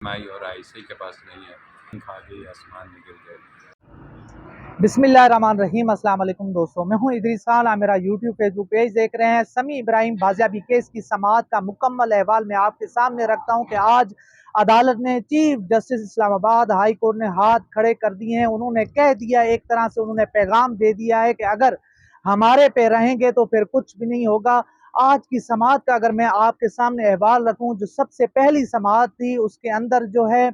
माई और आयशा के पास नहीं है, खा गई आसमान में गिर गए। बिस्मिल्लाहिर्रहमानिर्रहीम। अस्सलाम वालेकुम दोस्तों, मैं हूं इदरीस खान। आप मेरा यूट्यूब फेसबुक पेज देख रहे हैं। समी इब्राहिम बाजियाबी केस की समाअत का मुकम्मल अहवाल मैं आपके सामने रखता हूं कि आज अदालत ने chief justice Islamabad high court ने हाथ खड़े कर दिए हैं। उन्होंने कह दिया, एक तरह से उन्होंने पैगाम दे दिया है कि अगर हमारे पे रहेंगे तो फिर कुछ भी नहीं होगा। आज की समाअत का अगर मैं आपके सामने अहवाल रखूं, जो सबसे पहली समाअत थी उसके अंदर जो है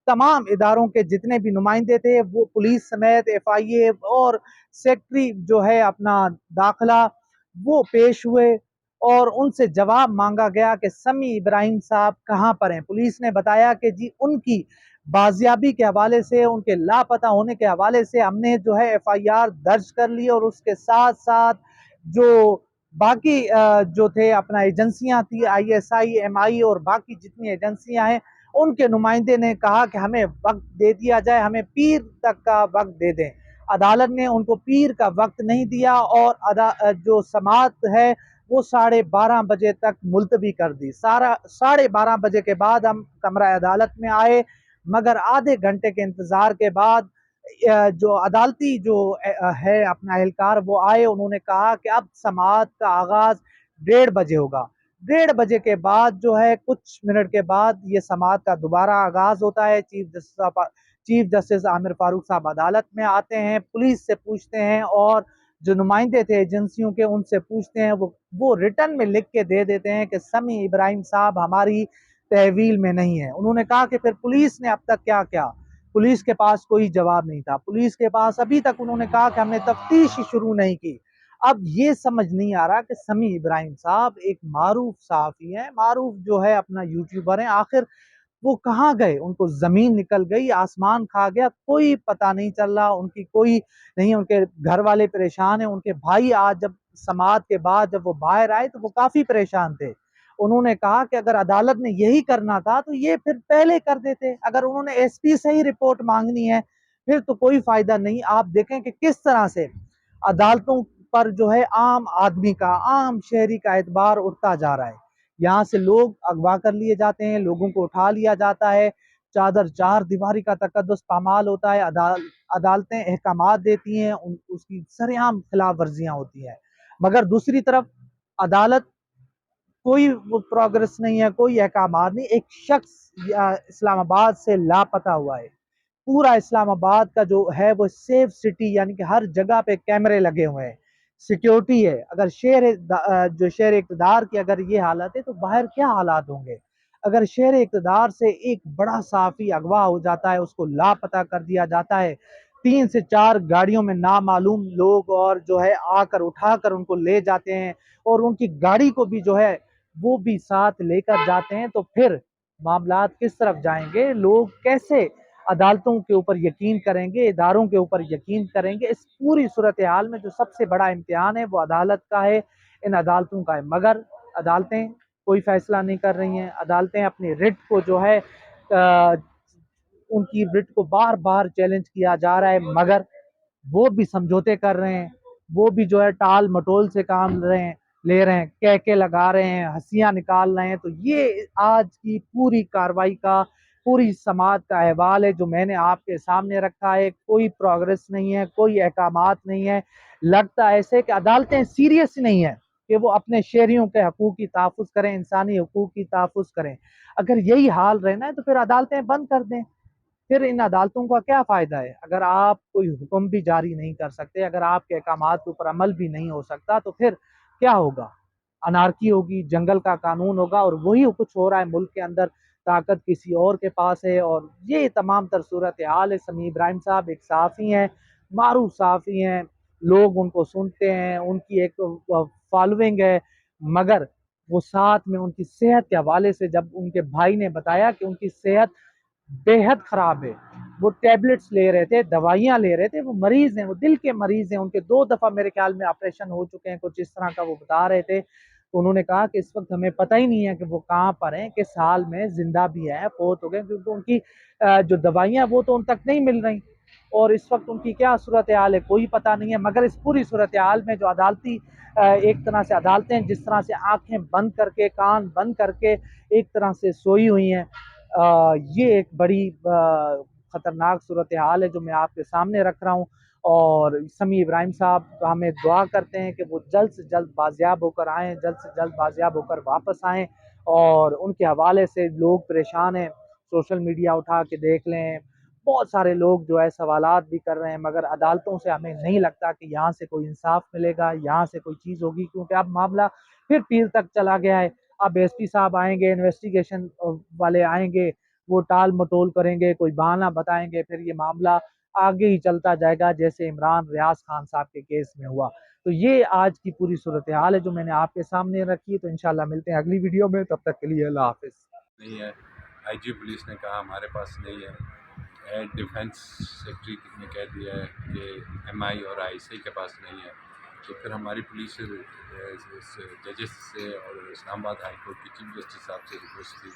तमाम इदारों के जितने भी नुमाइंदे थे, वो पुलिस समेत FIA और सेक्रेटरी जो है अपना दाखिला, वो पेश हुए और उनसे जवाब मांगा गया कि समी इब्राहिम साहब कहाँ पर हैं। पुलिस ने बताया कि जी उनकी बाजियाबी के हवाले से, उनके लापता होने के हवाले से हमने जो है FIR दर्ज कर ली और उसके साथ साथ जो बाकी जो थे अपना एजेंसियां थी, ISI, MI और बाकी जितनी एजेंसियां हैं, उनके नुमाइंदे ने कहा कि हमें वक्त दे दिया जाए, हमें पीर तक का वक्त दे दें। अदालत ने उनको पीर का वक्त नहीं दिया और जो समाअत है वो 12:30 बजे तक मुलतवी कर दी। 12:30 बजे के बाद हम कमरा अदालत में आए, मगर आधे घंटे के इंतजार के बाद जो अदालती जो है अपना एहलकार वो आए। उन्होंने कहा कि अब समाअत का आगाज 1:30 बजे होगा। 1:30 बजे के बाद जो है कुछ मिनट के बाद ये समाअत का दोबारा आगाज होता है। चीफ जस्टिस आमिर फारूक साहब अदालत में आते हैं, पुलिस से पूछते हैं और जो नुमाइंदे थे एजेंसियों के उनसे पूछते हैं। वो रिटर्न में लिख के दे देते हैं कि समी इब्राहिम साहब हमारी तहवील में नहीं है। उन्होंने कहा कि फिर पुलिस ने अब तक क्या किया। पुलिस के पास कोई जवाब नहीं था। पुलिस के पास अभी तक उन्होंने कहा कि हमने तफ्तीश ही शुरू नहीं की। अब ये समझ नहीं आ रहा कि समी इब्राहिम साहब एक मारूफ सहाफ़ी हैं, मारूफ जो है अपना यूट्यूबर हैं, आखिर वो कहाँ गए? उनको ज़मीन निकल गई, आसमान खा गया, कोई पता नहीं चल रहा, उनकी कोई नहीं। उनके घर वाले परेशान हैं। उनके भाई आज जब समाअत के बाद जब वो बाहर आए तो वो काफ़ी परेशान थे। उन्होंने कहा कि अगर अदालत ने यही करना था तो ये फिर पहले कर देते। अगर उन्होंने SP से ही रिपोर्ट मांगनी है फिर तो कोई फ़ायदा नहीं। आप देखें कि किस तरह से अदालतों पर जो है आम आदमी का, आम शहरी का एतबार उठता जा रहा है। यहाँ से लोग अगवा कर लिए जाते हैं, लोगों को उठा लिया जाता है, चादर चार दीवारी का तकद्दुस पामाल होता है। अदालतें अहकामात देती हैं, उसकी सरेआम खिलाफ वर्जियाँ होती हैं। मगर दूसरी तरफ अदालत कोई वो प्रोग्रेस नहीं है, कोई अहकामात नहीं। एक शख्स इस्लामाबाद से लापता हुआ है। पूरा इस्लामाबाद का जो है वो सेफ सिटी, यानी कि हर जगह पे कैमरे लगे हुए हैं, सिक्योरिटी है। अगर जो शहर इक़्तिदार की अगर ये हालत है तो बाहर क्या हालात होंगे। अगर शहर इक़्तिदार से एक बड़ा सहाफ़ी अगवा हो जाता है, उसको लापता कर दिया जाता है, 3 से 4 गाड़ियों में नामालूम लोग और जो है आकर उठाकर उनको ले जाते हैं और उनकी गाड़ी को भी जो है वो भी साथ लेकर जाते हैं, तो फिर मामलात किस तरफ जाएंगे? लोग कैसे अदालतों के ऊपर यकीन करेंगे, इदारों के ऊपर यकीन करेंगे? इस पूरी सूरत हाल में जो सबसे बड़ा इम्तिहान है वो अदालत का है, इन अदालतों का है। मगर अदालतें कोई फैसला नहीं कर रही हैं। अदालतें अपनी रिट को जो है उनकी रिट को बार बार चैलेंज किया जा रहा है, मगर वो भी समझौते कर रहे हैं, वो भी जो है टाल मटोल से काम ले रहे हैं, कह के लगा रहे हैं, हंसियां निकाल रहे हैं। तो ये आज की पूरी कार्रवाई का, पूरी समाअत का अहवाल है जो मैंने आपके सामने रखा है। कोई प्रोग्रेस नहीं है, कोई अहकामात नहीं है। लगता ऐसे कि अदालतें सीरियस नहीं है कि वो अपने शहरियों के हकूक़ की तहफ़्फ़ुज़ करें, इंसानी हकूक़ की तहफ़्फ़ुज़ करें। अगर यही हाल रहना है तो फिर अदालतें बंद कर दें। फिर इन अदालतों का क्या फ़ायदा है? अगर आप कोई हुक्म भी जारी नहीं कर सकते, अगर आपके अहकामात के ऊपर अमल भी नहीं हो सकता, तो फिर क्या होगा? अनारकी होगी, जंगल का कानून होगा और वही कुछ हो रहा है मुल्क के अंदर। ताकत किसी और के पास है और ये तमाम तर सूरत हाल है। समी इब्राहिम साहब एक सहाफ़ी हैं, मारूफ सहाफ़ी हैं, लोग उनको सुनते हैं, उनकी एक फॉलोइंग है, मगर वो साथ में उनकी सेहत के हवाले से जब उनके भाई ने बताया कि उनकी सेहत बेहद ख़राब है, वो टैबलेट्स ले रहे थे, दवाइयाँ ले रहे थे, वो मरीज़ हैं, वो दिल के मरीज़ हैं, उनके 2 दफ़ा मेरे ख्याल में ऑपरेशन हो चुके हैं, कुछ इस तरह का वो बता रहे थे। तो उन्होंने कहा कि इस वक्त हमें पता ही नहीं है कि वो कहाँ पर हैं, किस हाल में, जिंदा भी हैं, फौत हो गए, क्योंकि उनकी जो दवाइयाँ वो तो उन तक नहीं मिल रही और इस वक्त उनकी क्या सूरत हाल है कोई पता नहीं है। मगर इस पूरी सूरत हाल में जो अदालती एक तरह से अदालतें जिस तरह से आंखें बंद करके, कान बंद करके एक तरह से सोई हुई हैं। یہ ایک بڑی خطرناک صورتحال ہے جو میں آپ کے سامنے رکھ رہا ہوں، اور سمیع ابراہیم صاحب ہمیں دعا کرتے ہیں کہ وہ جلد سے جلد بازیاب ہو کر آئیں، جلد سے جلد بازیاب ہو کر واپس آئیں، اور ان کے حوالے سے لوگ پریشان ہیں، سوشل میڈیا اٹھا کے دیکھ لیں، بہت سارے لوگ جو ہے سوالات بھی کر رہے ہیں، مگر عدالتوں سے ہمیں نہیں لگتا کہ یہاں سے کوئی انصاف ملے گا، یہاں سے کوئی چیز ہوگی، کیونکہ اب معاملہ پھر پیر تک چلا گیا ہے۔ اب ایس پی صاحب آئیں گے، انویسٹیگیشن والے آئیں گے، وہ ٹال مٹول کریں گے، کوئی بہانہ بتائیں گے، پھر یہ معاملہ آگے ہی چلتا جائے گا، جیسے عمران ریاض خان صاحب کے کیس میں ہوا۔ تو یہ آج کی پوری صورتحال ہے جو میں نے آپ کے سامنے رکھی ہے۔ تو انشاءاللہ ملتے ہیں اگلی ویڈیو میں، تب تک کے لیے اللہ حافظ۔ نہیں ہے، آئی جی پولیس نے کہا ہمارے پاس نہیں ہے، ایئر ڈیفنس سیکٹری نے کہہ دیا ہے کہ ایم آئی اور آئی سی کے پاس نہیں ہے، تو پھر ہماری پولیس ججز سے اور اسلام آباد ہائی کورٹ کی چیف جسٹس صاحب سے ریکویسٹ تھی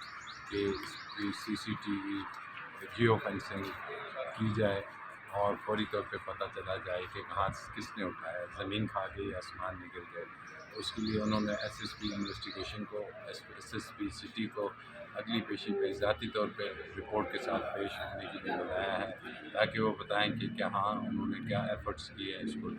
کہ اس کی C C T V geo fencing کی جائے اور فوری طور پہ پتہ چلا جائے کہ کہاں کس نے اٹھایا، زمین کھا گئی، آسمان نکل گئے۔ اس کے لیے انہوں نے ایس ایس پی انویسٹیگیشن کو، ایس ایس پی سٹی کو اگلی پیشی پہ ذاتی طور پہ رپورٹ کے ساتھ پیش ہونے کے لیے بتایا ہے، تاکہ وہ بتائیں کہ کہاں انہوں نے کیا ایفرٹس کیے ہیں اس کو